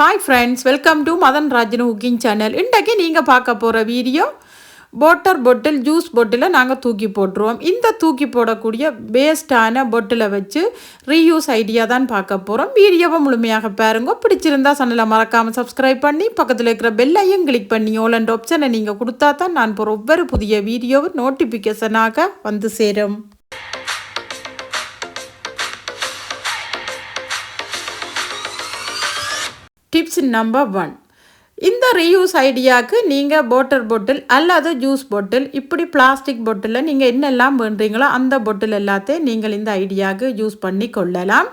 Hi friends, welcome to Madan Rajan cooking channel. இன்றைக்கி நீங்கள் பார்க்க போகிற வீடியோ வாட்டர் பாட்டில், ஜூஸ் பாட்டிலை நாங்கள் தூக்கி போட்டுருவோம். இந்த தூக்கி போடக்கூடிய வேஸ்டான பாட்டிலை வச்சு ரீயூஸ் ஐடியா தான் பார்க்க போகிறோம். வீடியோவை முழுமையாக பாருங்க. பிடிச்சிருந்தா சேனலை மறக்காமல் சப்ஸ்கிரைப் பண்ணி பக்கத்தில் இருக்கிற பெல்லையும் கிளிக் பண்ணி ஆல் அண்ட் ஆப்ஷனை நீங்கள் கொடுத்தா தான் நான் போகிற ஒவ்வொரு புதிய வீடியோவும் நோட்டிஃபிகேஷனாக வந்து சேரும். Tips number 1. இந்த ரீயூஸ் ஐடியாவுக்கு நீங்கள் வாட்டர் பாட்டில் அல்லது ஜூஸ் பாட்டில், இப்படி பிளாஸ்டிக் பாட்டிலில் நீங்கள் என்னெல்லாம் வேண்டுறீங்களோ அந்த பாட்டில் எல்லாத்தையும் நீங்கள் இந்த ஐடியாவுக்கு யூஸ் பண்ணி கொள்ளலாம்.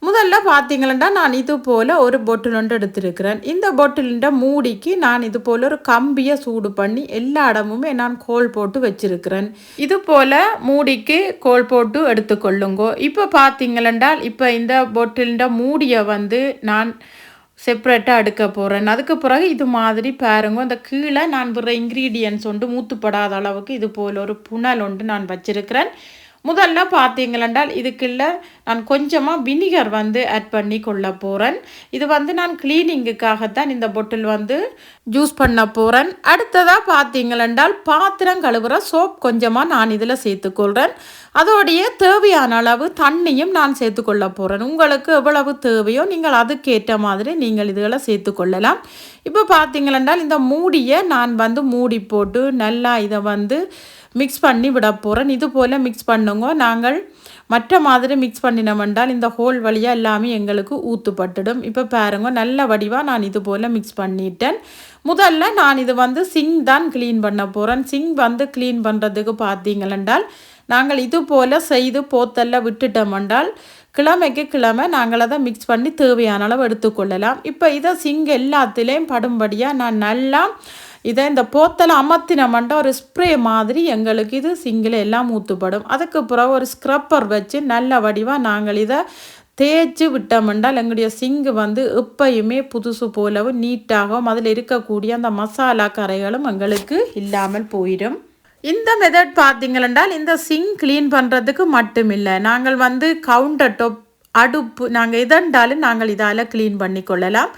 முதல்ல பார்த்தீங்கன்னா நான் இது போல் ஒரு பாட்டில் ஒன்று எடுத்திருக்கிறேன். இந்த பாட்டிலிൻ്റെ மூடிக்கு நான் இது போல் ஒரு கம்பியை சூடு பண்ணி எல்லா இடமுமே நான் கோல் போட்டு வச்சிருக்கிறேன். இது போல் மூடிக்கு கோல் போட்டு எடுத்துக்கொள்ளுங்கோ. இப்போ பார்த்தீங்கன்னா இப்போ இந்த பாட்டிலிൻ്റെ மூடியை நான் செப்ரேட்டாக எடுக்க போகிறேன். அதுக்கு பிறகு இது மாதிரி பாருங்க, இந்த கீழே நான் விடுற இன்க்ரீடியன்ட்ஸ் ஒன்று மூத்துப்படாத அளவுக்கு இது போல் ஒரு புனல் ஒன்று நான் வச்சிருக்கிறேன். முதல்ல பார்த்தீங்களென்றால் இதுக்குள்ள நான் கொஞ்சமாக வினிகர் ஆட் பண்ணி கொள்ள போகிறேன். இது நான் கிளீனிங்குக்காகத்தான் இந்த பாட்டில் ஜூஸ் பண்ண போகிறேன். அடுத்ததாக பார்த்தீங்களென்றால் பாத்திரம் கழுவுற சோப் கொஞ்சமாக நான் இதில் சேர்த்துக்கொள்கிறேன். அதோடைய தேவையான அளவு தண்ணியும் நான் சேர்த்துக்கொள்ள போகிறேன். உங்களுக்கு எவ்வளவு தேவையோ நீங்கள் அதுக்கேற்ற மாதிரி நீங்கள் இதுகளை சேர்த்துக்கொள்ளலாம். இப்போ பார்த்தீங்களென்றால் இந்த மூடியை நான் மூடி போட்டு நல்லா இதை மிக்ஸ் பண்ணி விட போகிறேன். இது போல் மிக்ஸ் பண்ணுங்க. நாங்கள் மற்ற மாதிரி மிக்ஸ் பண்ணினோம்னால் இந்த ஹோல் வழியாக எல்லாமே எங்களுக்கு ஊற்றுப்பட்டுடும். இப்போ பாருங்க, நல்ல வடிவாக நான் இது போல் மிக்ஸ் பண்ணிட்டேன். முதல்ல நான் இது சிங்க் தான் க்ளீன் பண்ண போகிறேன். சிங்க் க்ளீன் பண்ணுறதுக்கு பார்த்தீங்களென்றால் நாங்கள் இது போல் செய்து போத்தல்ல விட்டுட்டோம்னால் கிழமைக்கு கிழமை நாங்கள் அதை மிக்ஸ் பண்ணி தேவையான அளவு எடுத்துக்கொள்ளலாம். இப்போ இதை சிங்க் எல்லாத்துலேயும் படும்படியாக நான் நல்லா இதை இந்த போத்தலை அமர்த்தினோம்னா ஒரு ஸ்ப்ரே மாதிரி எங்களுக்கு இது சிங்கில் எல்லாம் ஊற்றுப்படும். அதுக்கு பிறகு ஒரு ஸ்க்ரப்பர் வச்சு நல்ல வடிவாக நாங்கள் இதை தேய்ச்சி விட்டோம்னால் எங்களுடைய சிங்கு எப்பயுமே புதுசு போலவும் நீட்டாகவும் அதில் இருக்கக்கூடிய அந்த மசாலா கரைகளும் எங்களுக்கு இல்லாமல் போயிடும். இந்த மெத்தட் பார்த்தீங்களென்றால் இந்த சிங்க் க்ளீன் பண்ணுறதுக்கு மட்டும் இல்லை, நாங்கள் கவுண்டர் டாப், அடுப்பு, நாங்கள் எதென்றாலும் நாங்கள் இதால் க்ளீன் பண்ணி கொள்ளலாம்.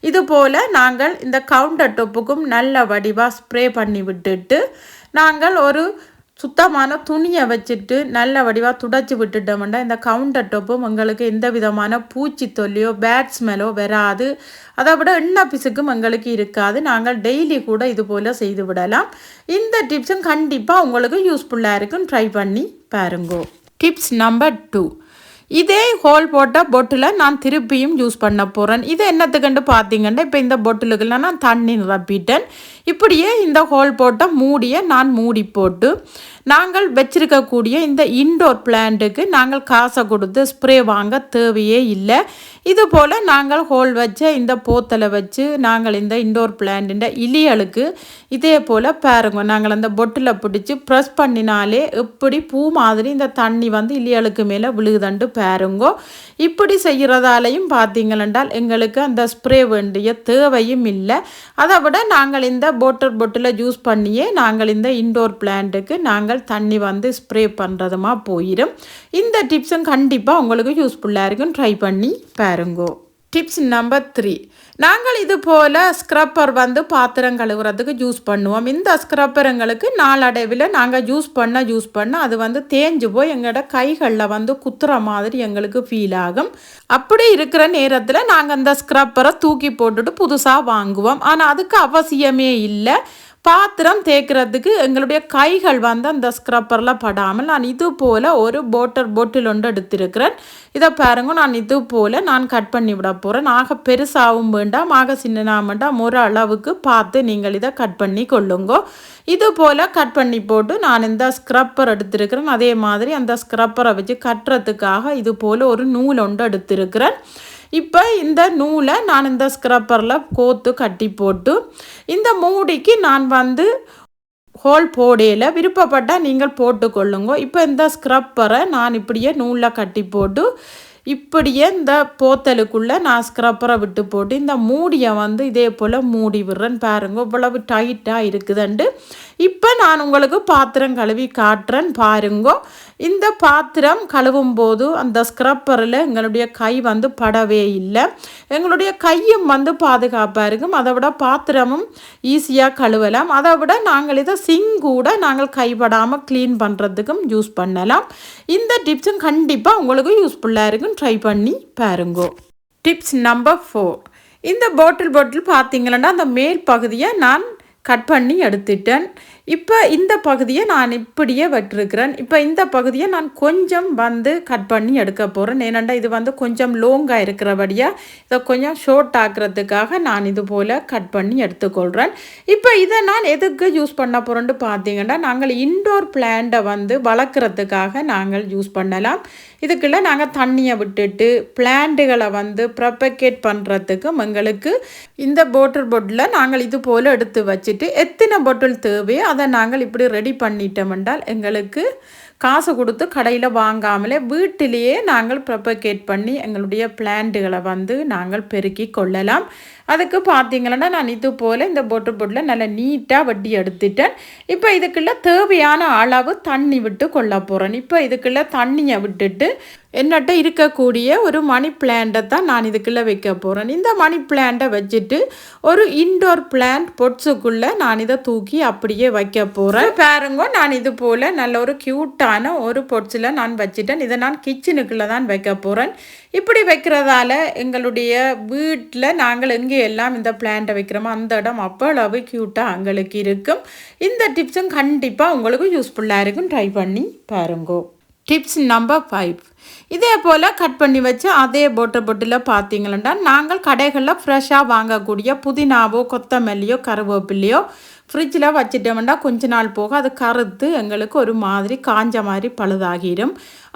இது போல் நாங்கள் இந்த கவுண்டர் டாப்புக்கும் நல்ல வடிவாக ஸ்ப்ரே பண்ணி விட்டுட்டு நாங்கள் ஒரு சுத்தமான துணியை வச்சுட்டு நல்ல வடிவாக துடைச்சி விட்டுட்டோம்னா இந்த கவுண்டர் டாப்பும் எங்களுக்கு எந்த விதமான பூச்சி தொல்லியோ பேட் ஸ்மெல்லோ வராது. அதை விட எண்ணெய் பிசுக்கும் எங்களுக்கு இருக்காது. நாங்கள் டெய்லி கூட இது போல் செய்து விடலாம். இந்த டிப்ஸும் கண்டிப்பாக உங்களுக்கு யூஸ்ஃபுல்லாக இருக்கும். ட்ரை பண்ணி பாருங்கோ. Tips number 2. இதே ஹோல் போட்ட பாட்டிலை நான் திருப்பியும் யூஸ் பண்ண போகிறேன். இது என்னத்துக்குன்னு பார்த்தீங்கன்னா இப்போ இந்த பாட்டிலுக்குள்ள நான் தண்ணி நிரப்பிட்டேன். இப்படியே இந்த ஹோல் போட்ட மூடியை நான் மூடி போட்டு நாங்கள் வச்சிருக்கக்கூடிய இந்த இன்டோர் பிளான்ட்டுக்கு நாங்கள் காசை கொடுத்து ஸ்ப்ரே வாங்க தேவையே இல்லை. இது போல் நாங்கள் ஹோல் வச்ச இந்த போத்தலை வச்சு நாங்கள் இந்த இன்டோர் பிளான்ட்டுன்ற இலியலுக்கு இதே போல் பாருங்க, நாங்கள் அந்த பொட்டில் பிடிச்சி ப்ரெஸ் பண்ணினாலே எப்படி பூ மாதிரி இந்த தண்ணி இலியலுக்கு மேலே விழுகுதண்டு பாருங்கோ. இப்படி செய்கிறதாலையும் பார்த்தீங்களென்றால் எங்களுக்கு அந்த ஸ்ப்ரே வேண்டிய தேவையும் இல்லை. அதை விட நாங்கள் இந்த பாட்டிலை ஜூஸ் பண்ணியே நாங்கள் இந்த இன்டோர் பிளான்ட்டுக்கு நாங்கள் தண்ணி ஸ்ப்ரே பண்ணுறதுமா போயிடும். இந்த டிப்ஸும் கண்டிப்பாக உங்களுக்கு யூஸ்ஃபுல்லாக இருக்கும். ட்ரை பண்ணி பாருங்கோ. Tips number 3. நாங்கள் இது போல் ஸ்க்ரப்பர் பாத்திரம் கழுவுறதுக்கு யூஸ் பண்ணுவோம். இந்த ஸ்க்ரப்பர் எங்களுக்கு நாளடைவில் நாங்கள் யூஸ் பண்ண அது தேஞ்சு போய் எங்களோட கைகளில் குத்துற மாதிரி எங்களுக்கு ஃபீல் ஆகும். அப்படி இருக்கிற நேரத்தில் நாங்கள் அந்த ஸ்க்ரப்பரை தூக்கி போட்டுட்டு புதுசாக வாங்குவோம். ஆனால் அதுக்கு அவசியமே இல்லை. பாத்திரம் தேய்க்கிறதுக்கு எங்களுடைய கைகள் அந்த ஸ்க்ரப்பரில் படாமல் நான் இது போல் ஒரு பாட்டில் ஒன்று எடுத்திருக்கிறேன். இதை பாருங்க, நான் இது போல் நான் கட் பண்ணி விட போகிறேன். ஆக பெருசாகவும் வேண்டாம், ஆக சின்னனாக வேண்டாம், ஒரு அளவுக்கு பார்த்து நீங்கள் இதை கட் பண்ணி கொள்ளுங்க. இது போல் கட் பண்ணி போட்டு நான் இந்த ஸ்க்ரப்பர் எடுத்திருக்கிறேன். அதே மாதிரி அந்த ஸ்க்ரப்பரை வச்சு கட்டுறதுக்காக இது போல் ஒரு நூல் ஒன்று எடுத்திருக்கிறேன். இப்போ இந்த நூலை நான் இந்த ஸ்க்ரப்பரில் கோத்து கட்டி போட்டு இந்த மூடிக்கு நான் ஹோல் போடையில் விருப்பப்பட்டால் நீங்கள் போட்டுக்கொள்ளுங்க. இப்போ இந்த ஸ்க்ரப்பரை நான் இப்படியே நூலில் கட்டி போட்டு இப்படியே இந்த போத்தலுக்குள்ளே நான் ஸ்க்ரப்பரை விட்டு போட்டு இந்த மூடியை வந்து இதே போல் மூடி விடுறேன். பாருங்க இவ்வளவு டைட்டாக இருக்குதுண்டு. இப்போ நான் உங்களுக்கு பாத்திரம் கழுவி காட்டுறேன். பாருங்க இந்த பாத்திரம் கழுவும் போது அந்த ஸ்க்ரப்பரில் எங்களுடைய கை வந்து படவே இல்லை. எங்களுடைய கையும் வந்து பாதுகாப்பாக இருக்கும். அதை விட பாத்திரமும் ஈஸியாக கழுவலாம். அதை விட நாங்கள் இதை கூட நாங்கள் கைப்படாமல் க்ளீன் பண்ணுறதுக்கும் யூஸ் பண்ணலாம். இந்த டிப்ஸும் கண்டிப்பாக உங்களுக்கு யூஸ்ஃபுல்லாக இருக்கும். ட்ரை பண்ணி பாருங்க. Tips number 4. இந்த பாட்டில் பார்த்தீங்கன்னா அந்த மேல் பகுதியை நான் கட் பண்ணி எடுத்துட்டேன். இப்போ இந்த பகுதியை நான் இப்படியே விட்டுருக்கிறேன். இப்போ இந்த பகுதியை நான் கொஞ்சம் வந்து கட் பண்ணி எடுக்க போகிறேன். ஏனெண்டா இது வந்து கொஞ்சம் லோங்காக இருக்கிறபடியாக இதை கொஞ்சம் ஷார்ட் ஆக்குறதுக்காக நான் இது போல் கட் பண்ணி எடுத்துக்கொள்கிறேன். இப்போ இதை நான் எதுக்கு யூஸ் பண்ண போகிறேன்னு பார்த்தீங்கன்னா நாங்கள் இன்டோர் பிளான்ட்டை வந்து வளர்க்குறதுக்காக நாங்கள் யூஸ் பண்ணலாம். இதுக்குள்ளே நாங்கள் தண்ணியை விட்டுட்டு பிளான்ட்டுகளை வந்து ப்ரொபகேட் பண்ணுறதுக்கும் எங்களுக்கு இந்த பாட்டில் நாங்கள் இது போல் எடுத்து வச்சுட்டு எத்தனை பாட்டில் தேவையோ அதை நாங்கள் இப்படி ரெடி பண்ணிட்டோம் என்றால் எங்களுக்கு காசு கொடுத்து கடையில் வாங்காமலே வீட்டிலேயே நாங்கள் ப்ரொபகேட் பண்ணி எங்களுடைய பிளான்ட்டுகளை வந்து நாங்கள் பெருக்கி கொள்ளலாம். அதுக்கு பார்த்தீங்கன்னா நான் இது போல் இந்த பாட்டில் நல்லா நீட்டாக வட்டி எடுத்துட்டேன். இப்போ இதுக்குள்ளே தேவையான அளவு தண்ணி விட்டு கொள்ள போகிறேன். இப்போ இதுக்குள்ளே தண்ணியை விட்டுட்டு என்னட்ட இருக்கக்கூடிய ஒரு மணி பிளான்ட்டை தான் நான் இதுக்குள்ளே வைக்க போகிறேன். இந்த மணி பிளான்ட்டை வச்சுட்டு ஒரு இன்டோர் பிளான்ட் பொட்ஸுக்குள்ளே நான் இதை தூக்கி அப்படியே வைக்க போகிறேன். பாருங்க நான் இது போல் நல்ல ஒரு க்யூட்டான ஒரு பொட்ஸில் நான் வச்சுட்டேன். இதை நான் கிச்சனுக்குள்ளே தான் வைக்க போகிறேன். இப்படி வைக்கிறதால எங்களுடைய வீட்டில் நாங்கள் எங்கே எல்லாம் இந்த பிளான்ட்டை வைக்கிறோமோ அந்த இடம் அவ்வளவு க்யூட்டாக எங்களுக்கு இருக்கும். இந்த டிப்ஸும் கண்டிப்பாக உங்களுக்கு யூஸ்ஃபுல்லாக இருக்கும். ட்ரை பண்ணி பாருங்கோ. Tips number 5. இதே போல் கட் பண்ணி வச்சு அதே பாட்டில் பார்த்தீங்கன்னா நாங்கள் கடைகளில் ஃப்ரெஷ்ஷாக வாங்கக்கூடிய புதினாவோ கொத்தமல்லியோ கருவேப்பிலையோ ஃப்ரிட்ஜில் வச்சுட்டோம்னா கொஞ்ச நாள் போக அது கருத்து எங்களுக்கு ஒரு மாதிரி காஞ்ச மாதிரி பழுதாகிடும்.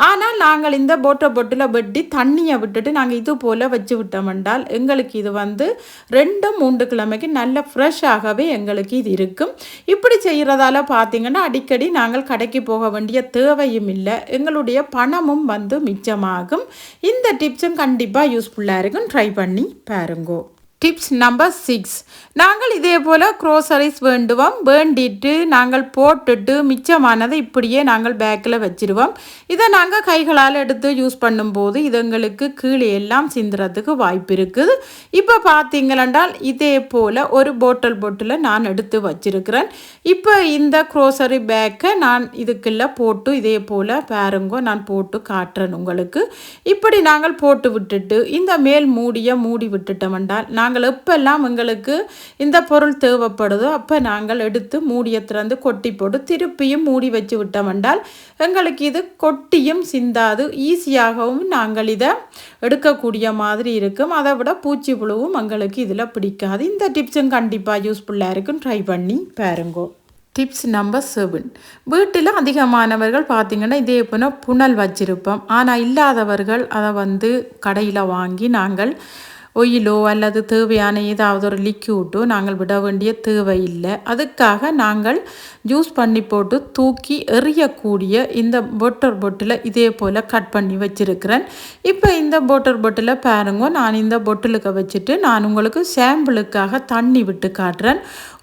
ஆனால் நாங்கள் இந்த பாட்டில் வெட்டி தண்ணியை விட்டுட்டு நாங்கள் இது போல் வச்சு விட்டோம்னால் எங்களுக்கு இது வந்து 2-3 கிழமைக்கு நல்ல ஃப்ரெஷ்ஷாகவே எங்களுக்கு இது இருக்கும். இப்படி செய்கிறதால பார்த்திங்கன்னா அடிக்கடி நாங்கள் கடைக்கு போக வேண்டிய தேவையும் இல்லை. எங்களுடைய பணமும் வந்து மிச்சமாகும். இந்த டிப்ஸும் கண்டிப்பாக யூஸ்ஃபுல்லாக இருக்கும். ட்ரை பண்ணி பாருங்கோ. Tips number 6. நாங்கள் இதே போல் க்ரோசரிஸ் வேண்டிட்டு நாங்கள் போட்டுட்டு மிச்சமானதை இப்படியே நாங்கள் பேக்கில் வச்சிடுவோம். இதை நாங்கள் கைகளால் எடுத்து யூஸ் பண்ணும்போது இது எங்களுக்கு கீழே எல்லாம் சிந்துறதுக்கு வாய்ப்பு இருக்குது. இப்போ பார்த்தீங்கன்னா இதே போல் ஒரு பாட்டில் நான் எடுத்து வச்சிருக்கிறேன். இப்போ இந்த க்ரோசரி பேக்கை நான் இதுக்குள்ளே போட்டு இதே போல் பாருங்கோ நான் போட்டு காட்டுறேன் உங்களுக்கு. இப்படி நாங்கள் போட்டு விட்டுட்டு இந்த மேல் மூடி விட்டுட்டோம்னால் நாங்கள் எப்பெல்லாம் எங்களுக்கு இந்த பொருள் தேவைப்படுதோ அப்போ நாங்கள் எடுத்து மூடியை திறந்து கொட்டி போட்டு திருப்பியும் மூடி வச்சு விட்டோம்னால் எங்களுக்கு இது கொட்டியும் சிந்தாது. ஈஸியாகவும் நாங்கள் இதை எடுக்கக்கூடிய மாதிரி இருக்கும். அதை விட பூச்சி புழுவும் எங்களுக்கு இதில் பிடிக்காது. இந்த டிப்ஸும் கண்டிப்பாக யூஸ்ஃபுல்லாக இருக்கும். ட்ரை பண்ணி பாருங்கோ. Tips number 7. வீட்டில் அதிகமானவர்கள் பார்த்திங்கன்னா இதே போல் புனல் வச்சிருப்போம். ஆனால் இல்லாதவர்கள் அதை வந்து கடையில் வாங்கி நாங்கள் ஒயிலோ அல்லது தேவையான ஏதாவது ஒரு லிக்யூட்டோ நாங்கள் விட வேண்டிய தேவை இல்லை. அதுக்காக நாங்கள் ஜூஸ் பண்ணி போட்டு தூக்கி எறியக்கூடிய இந்த பாட்டில் இதே போல் கட் பண்ணி வச்சுருக்கிறேன். இப்போ இந்த பாட்டில் பாருங்க நான் இந்த பாட்டிலுக்கு வச்சுட்டு நான் உங்களுக்கு சாம்பிளுக்காக தண்ணி விட்டு காட்டுறேன்.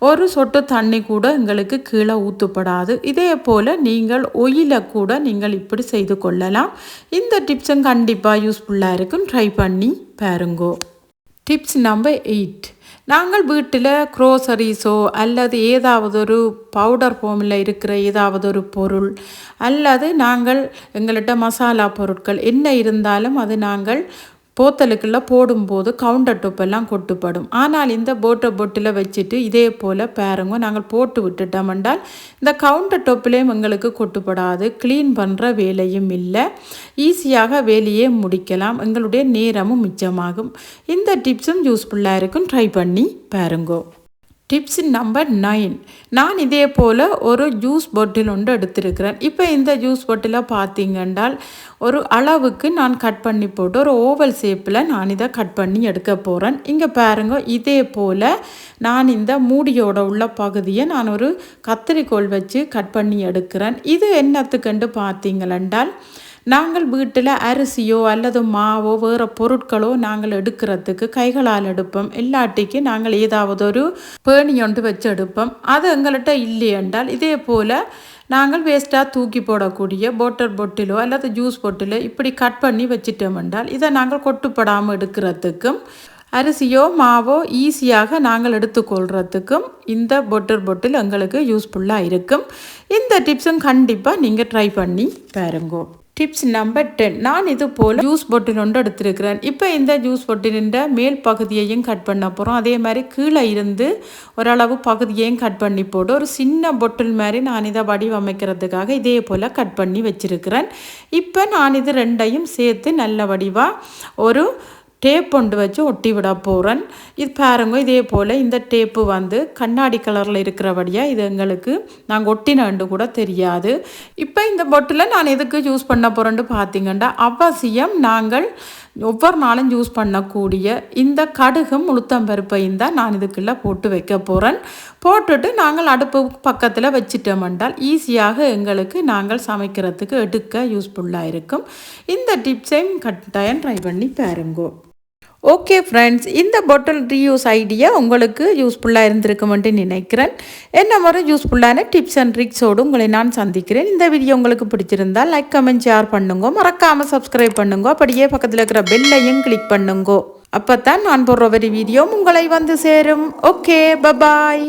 ஒரு சொட்டு தண்ணி கூட எங்களுக்கு கீழே ஊற்றப்படாது. இதே போல் நீங்கள் ஒயிலை கூட நீங்கள் இப்படி செய்து கொள்ளலாம். இந்த டிப்ஸும் கண்டிப்பாக யூஸ்ஃபுல்லாக இருக்கும். ட்ரை பண்ணி பாருங்கோ. Tips number 8. நாங்கள் வீட்டில் க்ரோசரிஸோ அல்லது ஏதாவது ஒரு பவுடர் ஃபார்மில் இருக்கிற ஏதாவது ஒரு பொருள் அல்லது நாங்கள் எங்கள்கிட்ட மசாலா பொருட்கள் என்ன இருந்தாலும் அது நாங்கள் போத்தலுக்குள்ளே போடும்போது கவுண்டர் டொப்பெல்லாம் கொட்டுப்படும். ஆனால் இந்த பாட்டில் வச்சுட்டு இதே போல் பாருங்க நாங்கள் போட்டு விட்டுட்டோம்னால் இந்த கவுண்டர் டொப்பிலையும் எங்களுக்கு கொட்டுப்படாது. க்ளீன் பண்ணுற வேலையும் இல்லை. ஈஸியாக வேலையே முடிக்கலாம். எங்களுடைய நேரமும் மிச்சமாகும். இந்த டிப்ஸும் யூஸ்ஃபுல்லாக இருக்கும். ட்ரை பண்ணி பாருங்கோ. Tips number 9. நான் இதே போல் ஒரு ஜூஸ் பாட்டில் ஒன்று எடுத்திருக்கிறேன். இப்போ இந்த ஜூஸ் பாட்டிலை பார்த்தீங்கன்னால் ஒரு அளவுக்கு நான் கட் பண்ணி போட்டு ஒரு ஓவல் ஷேப்பில் நான் இதை கட் பண்ணி எடுக்க போகிறேன். இங்கே பாருங்க இதே போல் நான் இந்த மூடியோட உள்ள பகுதியை நான் ஒரு கத்திரிக்கோல் வச்சு கட் பண்ணி எடுக்கிறேன். இது என்னத்துக்குண்டு பார்த்தீங்களென்றால் நாங்கள் வீட்டில் அரிசியோ அல்லது மாவோ வேறு பொருட்களோ நாங்கள் எடுக்கிறதுக்கு கைகளால் எடுப்போம். இல்லாட்டிக்கு நாங்கள் ஏதாவது ஒரு பேணி ஒன்று வச்சு எடுப்போம். அது எங்கள்கிட்ட இல்லை என்றால் இதே போல் நாங்கள் வேஸ்ட்டாக தூக்கி போடக்கூடிய வாட்டர் பொட்டிலோ அல்லது ஜூஸ் பொட்டிலோ இப்படி கட் பண்ணி வச்சிட்டோம் என்றால் இதை நாங்கள் கொட்டுப்படாமல் எடுக்கிறதுக்கும் அரிசியோ மாவோ ஈஸியாக நாங்கள் எடுத்துக்கொள்கிறதுக்கும் இந்த வாட்டர் பொட்டில் எங்களுக்கு யூஸ்ஃபுல்லாக இருக்கும். இந்த டிப்ஸும் கண்டிப்பாக நீங்கள் ட்ரை பண்ணி பாருங்கோ. Tips number 10. நான் இது போல் ஜூஸ் பொட்டில் ஒன்று எடுத்திருக்கிறேன். இப்போ இந்த ஜூஸ் பொட்டிலின் மேல் பகுதியையும் கட் பண்ண போகிறோம். அதே மாதிரி கீழே இருந்து ஓரளவு பகுதியையும் கட் பண்ணி போட்டு ஒரு சின்ன பொட்டில் மாதிரி நான் இதை வடிவமைக்கிறதுக்காக இதே போல் கட் பண்ணி வச்சுருக்கிறேன். இப்போ நான் இது ரெண்டையும் சேர்த்து நல்ல வடிவாக ஒரு டேப் ஒன்று வச்சு ஒட்டி விட போகிறேன். இது பாருங்க, இதே போல் இந்த டேப்பு கண்ணாடி கலரில் இருக்கிறபடியாக இது எங்களுக்கு நாங்கள் ஒட்டினு கூட தெரியாது. இப்போ இந்த பொட்டில் நான் எதுக்கு யூஸ் பண்ண போகிறேன்னு பார்த்தீங்கன்னா, அவசியம் நாங்கள் ஒவ்வொரு நாளும் யூஸ் பண்ணக்கூடிய இந்த கடுகும் உளுத்தம்பருப்பையும் தான் நான் இதுக்குள்ளே போட்டு வைக்க போகிறேன். போட்டுட்டு நாங்கள் அடுப்பு பக்கத்தில் வச்சிட்டோம் என்றால் ஈஸியாக எங்களுக்கு நாங்கள் சமைக்கிறதுக்கு எடுக்க யூஸ்ஃபுல்லாக இருக்கும். இந்த டிப்ஸையும் கட்டாயம் ட்ரை பண்ணி பாருங்கோ. ஓகே ஃப்ரெண்ட்ஸ், இந்த பாட்டில் ரீயூஸ் ஐடியா உங்களுக்கு யூஸ்ஃபுல்லாக இருந்திருக்குமென்று நினைக்கிறேன். என்ன மாதிரி யூஸ்ஃபுல்லான டிப்ஸ் அண்ட் ட்ரிக்ஸோடு உங்களை நான் சந்திக்கிறேன். இந்த வீடியோ உங்களுக்கு பிடிச்சிருந்தால் லைக், கமெண்ட், ஷேர் பண்ணுங்க. மறக்காமல் சப்ஸ்கிரைப் பண்ணுங்க. அப்படியே பக்கத்தில் இருக்கிற பெல்லையும் கிளிக் பண்ணுங்க. அப்போ தான் நான் போடுற ஒரு வீடியோ உங்களை சேரும். Okay, bye bye.